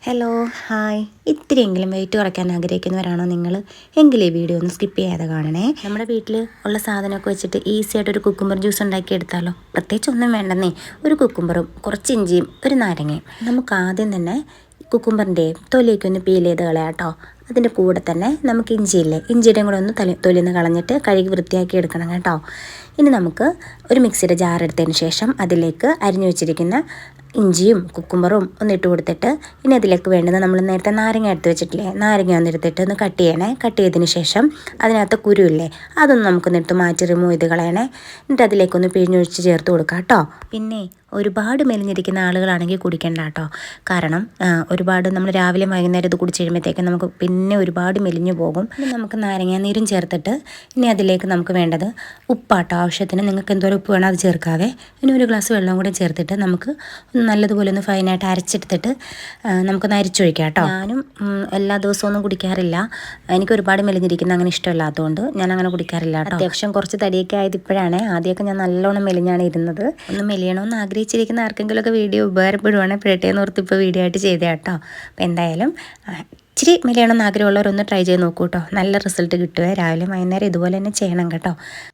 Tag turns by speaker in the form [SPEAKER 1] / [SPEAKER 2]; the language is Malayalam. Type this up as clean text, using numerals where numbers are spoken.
[SPEAKER 1] Hello hi. ഇത്തിരിയെങ്കിലും വെയിറ്റ് കുറയ്ക്കാൻ ആഗ്രഹിക്കുന്നവരാണോ നിങ്ങൾ? എങ്കിൽ ഈ വീഡിയോ ഒന്ന് സ്കിപ്പ് ചെയ്യാതെ കാണണേ. നമ്മുടെ വീട്ടിൽ ഉള്ള സാധനമൊക്കെ വെച്ചിട്ട് ഈസി ആയിട്ട് ഒരു കുക്കുംബർ ജ്യൂസ് ഉണ്ടാക്കി എടുത്താലോ? പ്രത്യേകിച്ച് ഒന്നും വേണ്ടെന്നേ, ഒരു കുക്കുംബറും കുറച്ച് ഇഞ്ചിയും ഒരു നാരങ്ങയും. നമുക്ക് ആദ്യം തന്നെ കുക്കുംബറിൻ്റെയും തൊലിയൊക്കെ ഒന്ന് പീൽ ചെയ്ത് കളയാം കേട്ടോ. അതിൻ്റെ കൂടെ തന്നെ നമുക്ക് ഇഞ്ചിയില്ലേ, ഇഞ്ചിയുടെയും കൂടെ ഒന്ന് തൊലിന്ന് കളഞ്ഞിട്ട് കഴുകി വൃത്തിയാക്കി എടുക്കണം കേട്ടോ. ഇനി നമുക്ക് ഒരു മിക്സിയുടെ ജാർ എടുത്തതിന് ശേഷം അതിലേക്ക് അരിഞ്ഞു വെച്ചിരിക്കുന്ന ഇഞ്ചിയും കുക്കുംബറും ഒന്ന് ഇട്ട് കൊടുത്തിട്ട് ഇനി അതിലേക്ക് വേണ്ടത് നമ്മൾ നേരത്തെ നാരങ്ങ എടുത്ത് വെച്ചിട്ടില്ലേ, നാരങ്ങ ഒന്നെടുത്തിട്ട് ഒന്ന് കട്ട് ചെയ്യണേ. കട്ട് ചെയ്തതിന് ശേഷം അതിനകത്ത് കുരുവില്ലേ, അതൊന്ന് നമുക്കൊന്നിട്ട് മാറ്റി റിമൂവ് ചെയ്ത് കളയണേ. എന്നിട്ട് അതിലേക്കൊന്ന് പിഴിഞ്ഞൊഴിച്ച് ചേർത്ത് കൊടുക്കാം കേട്ടോ. പിന്നെ ഒരുപാട് മെലിഞ്ഞിരിക്കുന്ന ആളുകളാണെങ്കിൽ കുടിക്കേണ്ട കേട്ടോ. കാരണം ഒരുപാട് നമ്മൾ രാവിലെ വൈകുന്നേരം ഇത് കുടിച്ച് കഴിയുമ്പോഴത്തേക്കും നമുക്ക് പിന്നെ ഒരുപാട് മെലിഞ്ഞു പോകും. ഇനി നമുക്ക് നാരങ്ങാനീരും ചേർത്തിട്ട് ഇനി അതിലേക്ക് നമുക്ക് വേണ്ടത് ഉപ്പാട്ടോ. ആവശ്യത്തിന് നിങ്ങൾക്ക് എന്തോരം ഉപ്പ് വേണം അത് ചേർക്കാവേ. ഇനി ഒരു ഗ്ലാസ് വെള്ളം കൂടെ ചേർത്തിട്ട് നമുക്ക് നല്ലതുപോലെ ഒന്ന് ഫൈനായിട്ട് അരച്ചെടുത്തിട്ട് നമുക്കൊന്ന് അരിച്ചൊഴിക്കാം കേട്ടോ. ഞാനും എല്ലാ ദിവസവും ഒന്നും കുടിക്കാറില്ല. എനിക്ക് ഒരുപാട് മെലിഞ്ഞിരിക്കുന്ന അങ്ങനെ ഇഷ്ടമില്ലാത്തതുകൊണ്ട് ഞാൻ അങ്ങനെ കുടിക്കാറില്ല കേട്ടോ. അത്യാവശ്യം കുറച്ച് തടിയൊക്കെ ആയത് ഇപ്പോഴാണ്. ആദ്യമൊക്കെ ഞാൻ നല്ലോണം മെലിഞ്ഞാണ് ഇരുന്നത്. ഒന്ന് മെലിയണമെന്ന് ആഗ്രഹിച്ചിരിക്കുന്ന ആർക്കെങ്കിലുമൊക്കെ വീഡിയോ ഉപകാരപ്പെടുവാണെങ്കിൽ പെട്ടേന്ന് ഓർത്ത് ഇപ്പോൾ വീഡിയോ ആയിട്ട് ചെയ്തേ കേട്ടോ. അപ്പോൾ എന്തായാലും ഇച്ചിരി മെലിയണമെന്ന് ആഗ്രഹമുള്ളവരൊന്ന് ട്രൈ ചെയ്ത് നോക്കൂ കേട്ടോ. നല്ല റിസൾട്ട് കിട്ടുമേ. രാവിലെ വൈകുന്നേരം ഇതുപോലെ തന്നെ ചെയ്യണം കേട്ടോ.